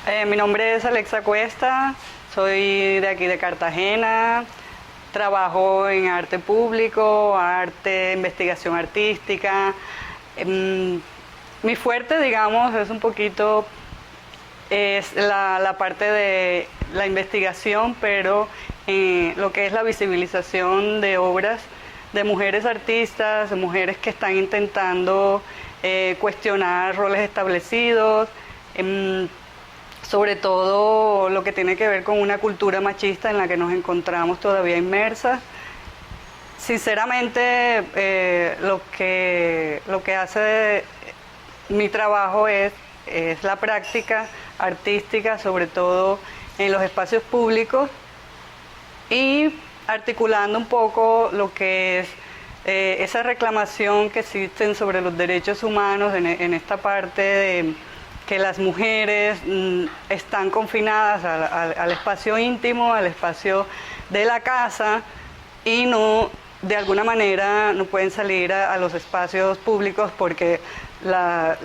Mi nombre es Alexa Cuesta, soy de aquí de Cartagena, trabajo en arte público, arte, investigación artística. Mi fuerte, digamos, es un poquito es la parte de la investigación, pero lo que es la visibilización de obras de mujeres artistas, de mujeres que están intentando cuestionar roles establecidos, sobre todo lo que tiene que ver con una cultura machista en la que nos encontramos todavía inmersas. Sinceramente, lo que hace mi trabajo es la práctica artística, sobre todo en los espacios públicos, y articulando un poco lo que es esa reclamación que existen sobre los derechos humanos en esta parte de que las mujeres están confinadas al espacio íntimo, al espacio de la casa, y no, de alguna manera, no pueden salir a los espacios públicos porque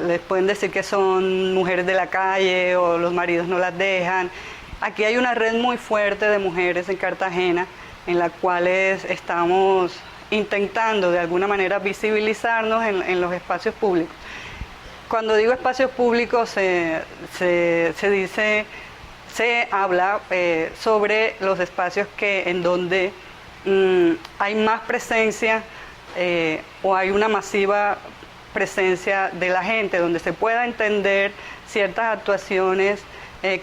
les pueden decir que son mujeres de la calle o los maridos no las dejan. Aquí hay una red muy fuerte de mujeres en Cartagena en la cual estamos intentando de alguna manera visibilizarnos en los espacios públicos. Cuando digo espacios públicos se habla sobre los espacios en donde hay más presencia o hay una masiva presencia de la gente, donde se pueda entender ciertas actuaciones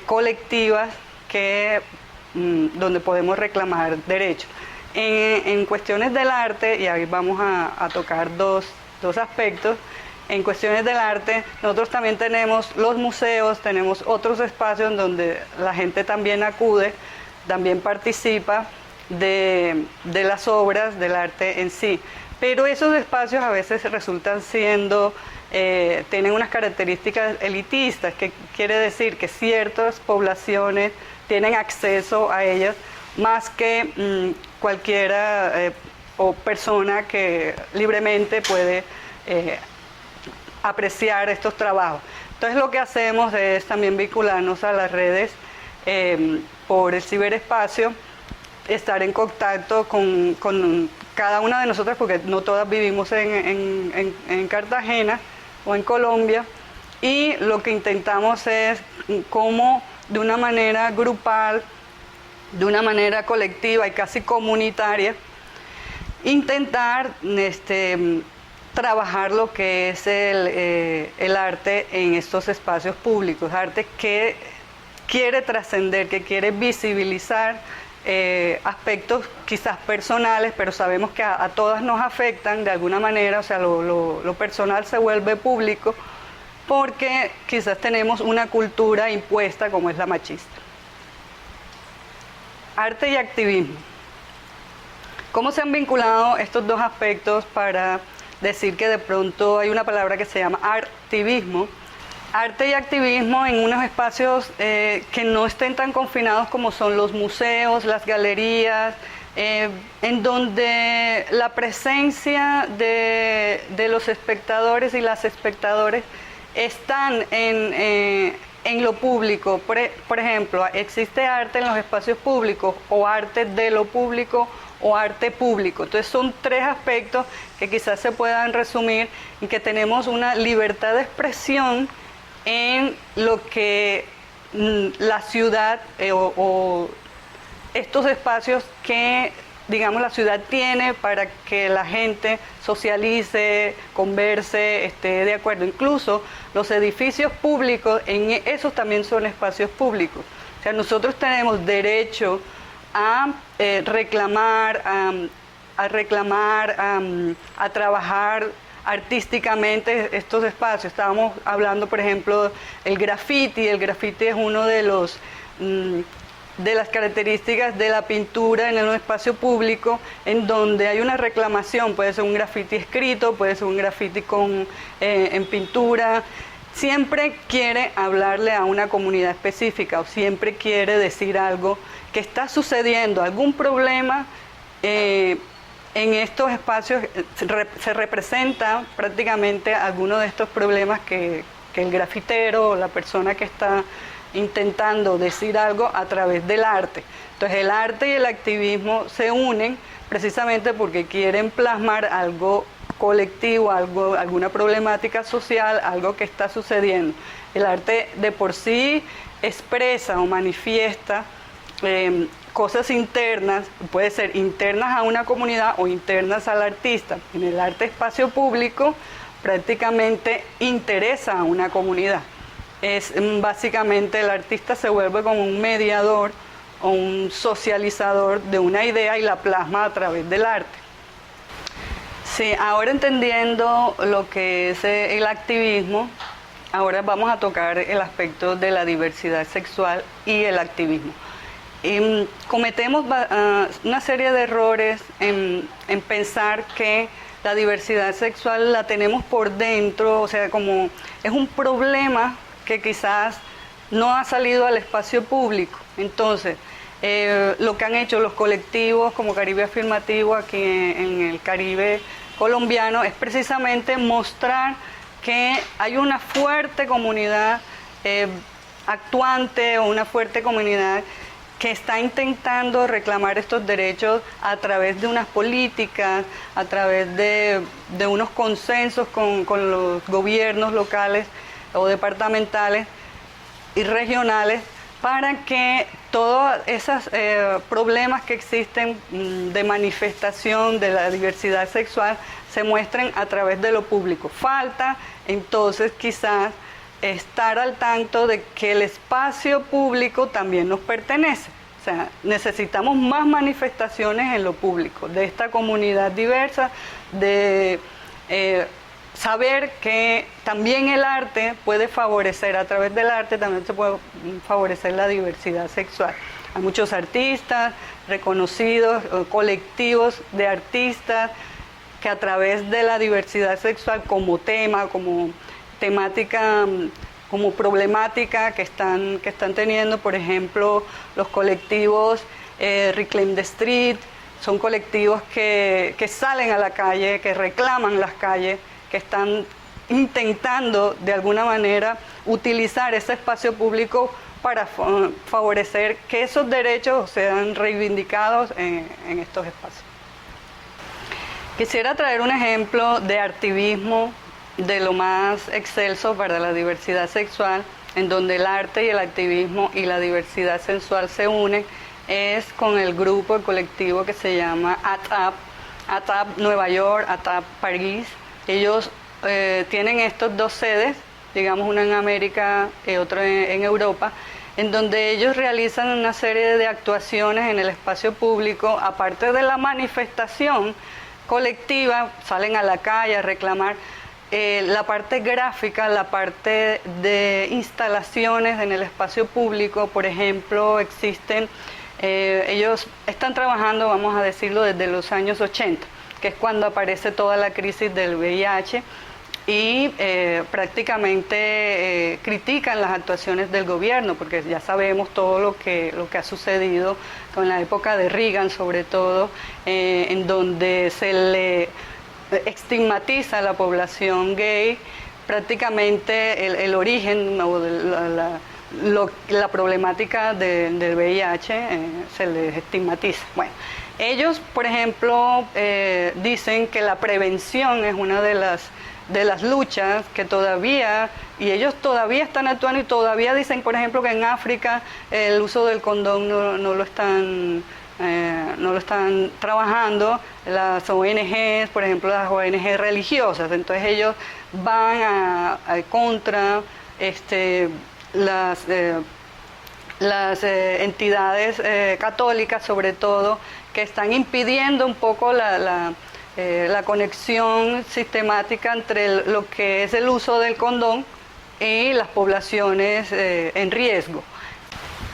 colectivas donde podemos reclamar derechos. En cuestiones del arte, y ahí vamos a tocar dos aspectos. En cuestiones del arte, nosotros también tenemos los museos, tenemos otros espacios en donde la gente también acude, también participa de las obras del arte en sí. Pero esos espacios a veces resultan tienen unas características elitistas, que quiere decir que ciertas poblaciones tienen acceso a ellas más que cualquiera o persona que libremente puede apreciar estos trabajos. Entonces lo que hacemos es también vincularnos a las redes por el ciberespacio, estar en contacto con cada una de nosotras, porque no todas vivimos en Cartagena o en Colombia, y lo que intentamos es cómo de una manera grupal, de una manera colectiva y casi comunitaria, intentar trabajar lo que es el arte en estos espacios públicos, arte que quiere trascender, que quiere visibilizar aspectos quizás personales, pero sabemos que a todas nos afectan de alguna manera, o sea, lo personal se vuelve público porque quizás tenemos una cultura impuesta como es la machista. Arte y activismo. ¿Cómo se han vinculado estos dos aspectos para decir que de pronto hay una palabra que se llama artivismo? Arte y activismo en unos espacios que no estén tan confinados como son los museos, las galerías, en donde la presencia de los espectadores y las espectadoras están en lo público. Por ejemplo, existe arte en los espacios públicos, o arte de lo público, o arte público. Entonces son tres aspectos que quizás se puedan resumir en que tenemos una libertad de expresión en lo que la ciudad o estos espacios que, digamos, la ciudad tiene para que la gente socialice, converse, esté de acuerdo. Incluso los edificios públicos, esos también son espacios públicos. O sea, nosotros tenemos derecho a reclamar, a trabajar artísticamente estos espacios. Estábamos hablando, por ejemplo, el graffiti. El graffiti es uno de las características de la pintura en un espacio público, en donde hay una reclamación. Puede ser un graffiti escrito, puede ser un graffiti en pintura. Siempre quiere hablarle a una comunidad específica, o siempre quiere decir algo que está sucediendo, algún problema. En estos espacios se representa prácticamente alguno de estos problemas que el grafitero o la persona que está intentando decir algo a través del arte. Entonces el arte y el activismo se unen precisamente porque quieren plasmar algo colectivo, alguna problemática social, algo que está sucediendo. El arte de por sí expresa o manifiesta cosas internas, puede ser internas a una comunidad o internas al artista. En el arte espacio público prácticamente interesa a una comunidad. Básicamente el artista se vuelve como un mediador o un socializador de una idea y la plasma a través del arte. Sí, ahora entendiendo lo que es el activismo, ahora vamos a tocar el aspecto de la diversidad sexual y el activismo. Cometemos una serie de errores en pensar que la diversidad sexual la tenemos por dentro, o sea, como es un problema que quizás no ha salido al espacio público. Entonces, lo que han hecho los colectivos como Caribe Afirmativo aquí en el Caribe colombiano es precisamente mostrar que hay una fuerte comunidad actuante o una fuerte comunidad que está intentando reclamar estos derechos a través de unas políticas, a través de unos consensos con los gobiernos locales o departamentales y regionales, para que todos esos problemas que existen de manifestación de la diversidad sexual se muestren a través de lo público. Falta entonces quizás estar al tanto de que el espacio público también nos pertenece. O sea, necesitamos más manifestaciones en lo público de esta comunidad diversa, de saber que también el arte puede favorecer, a través del arte también se puede favorecer la diversidad sexual. Hay muchos artistas reconocidos, colectivos de artistas que a través de la diversidad sexual como tema, como temática, como problemática que están teniendo, por ejemplo, los colectivos Reclaim the Street, son colectivos que salen a la calle, que reclaman las calles, que están intentando de alguna manera utilizar ese espacio público para favorecer que esos derechos sean reivindicados en estos espacios. Quisiera traer un ejemplo de activismo de lo más excelso para la diversidad sexual, en donde el arte y el activismo y la diversidad sensual se unen, es con el grupo, el colectivo que se llama ATAP, ATAP Nueva York, ATAP París. Ellos tienen estos dos sedes, digamos una en América y otra en Europa, en donde ellos realizan una serie de actuaciones en el espacio público, aparte de la manifestación colectiva, salen a la calle a reclamar la parte gráfica, la parte de instalaciones en el espacio público. Por ejemplo, existen, ellos están trabajando, vamos a decirlo, desde los años 80, que es cuando aparece toda la crisis del VIH, y prácticamente critican las actuaciones del gobierno, porque ya sabemos todo lo que ha sucedido con la época de Reagan, sobre todo, en donde se le estigmatiza a la población gay. Prácticamente el origen o la problemática del VIH se les estigmatiza. Bueno, ellos, por ejemplo, dicen que la prevención es una de las luchas que todavía, y ellos todavía están actuando y todavía dicen, por ejemplo, que en África el uso del condón no lo están trabajando las ONGs, por ejemplo las ONGs religiosas. Entonces ellos van contra las entidades católicas, sobre todo, que están impidiendo un poco la conexión sistemática entre lo que es el uso del condón y las poblaciones en riesgo.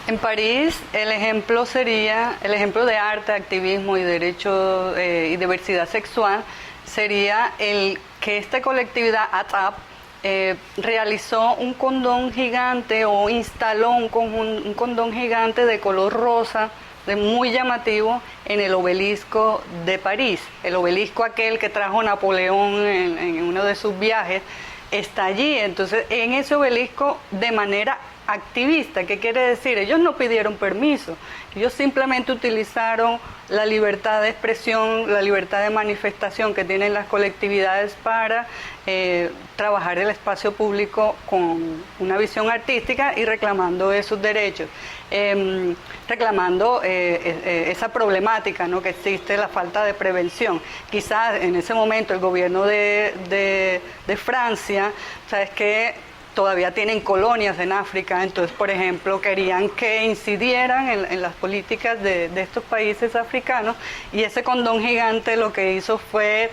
En París el ejemplo sería, el ejemplo de arte, activismo y derecho y diversidad sexual, sería el que esta colectividad ATAP realizó un condón gigante, o instaló un condón gigante de color rosa, muy llamativo, en el obelisco de París. El obelisco aquel que trajo Napoleón en uno de sus viajes está allí. Entonces, en ese obelisco, de manera activista. ¿Qué quiere decir? Ellos no pidieron permiso, ellos simplemente utilizaron la libertad de expresión, la libertad de manifestación que tienen las colectividades para trabajar el espacio público con una visión artística y reclamando esos derechos, reclamando esa problemática, ¿no?, que existe, la falta de prevención. Quizás en ese momento el gobierno de Francia, ¿sabes qué?, todavía tienen colonias en África, entonces, por ejemplo, querían que incidieran en las políticas de estos países africanos, y ese condón gigante lo que hizo fue,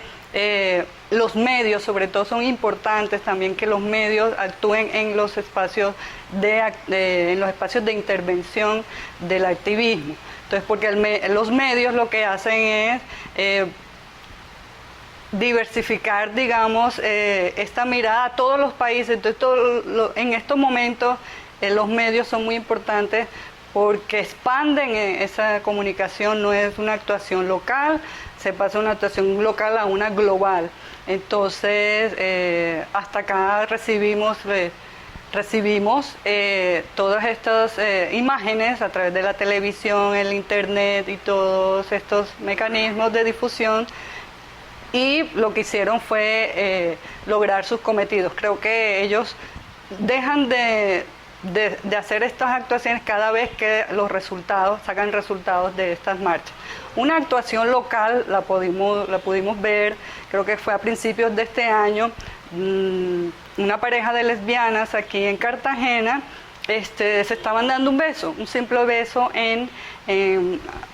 los medios, sobre todo, son importantes también que los medios actúen en los espacios en los espacios de intervención del activismo. Entonces, porque los medios lo que hacen es diversificar, digamos, esta mirada a todos los países. Entonces, en estos momentos los medios son muy importantes porque expanden esa comunicación, no es una actuación local, se pasa de una actuación local a una global. Entonces, hasta acá recibimos todas estas imágenes a través de la televisión, el internet y todos estos mecanismos de difusión, y lo que hicieron fue lograr sus cometidos. Creo que ellos dejan de hacer estas actuaciones cada vez que sacan resultados de estas marchas. Una actuación local la pudimos ver, creo que fue a principios de este año, una pareja de lesbianas aquí en Cartagena, se estaban dando un beso, un simple beso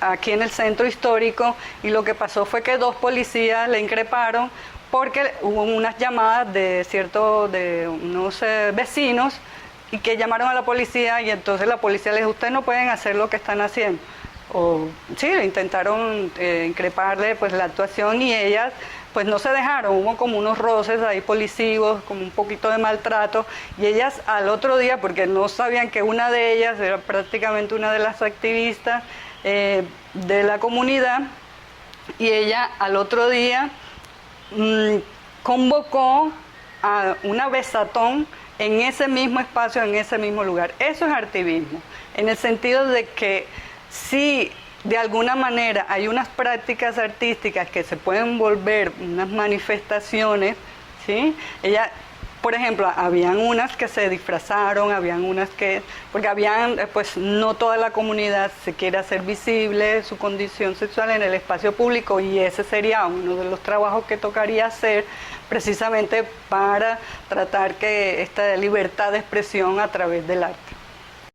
aquí en el centro histórico, y lo que pasó fue que dos policías le increparon porque hubo unas llamadas de unos vecinos, y que llamaron a la policía, y entonces la policía les dijo: ustedes no pueden hacer lo que están haciendo. Sí, intentaron increparle pues la actuación, y ellas pues no se dejaron, hubo como unos roces ahí policivos, como un poquito de maltrato, y ellas al otro día, porque no sabían que una de ellas era prácticamente una de las activistas de la comunidad, y ella al otro día convocó a una besatón en ese mismo espacio, en ese mismo lugar. Eso es activismo, en el sentido de que si de alguna manera hay unas prácticas artísticas que se pueden volver unas manifestaciones, ¿sí? Por ejemplo, habían unas que se disfrazaron, habían unas que, porque pues no toda la comunidad se quiere hacer visible su condición sexual en el espacio público, y ese sería uno de los trabajos que tocaría hacer precisamente para tratar que esta libertad de expresión a través del arte.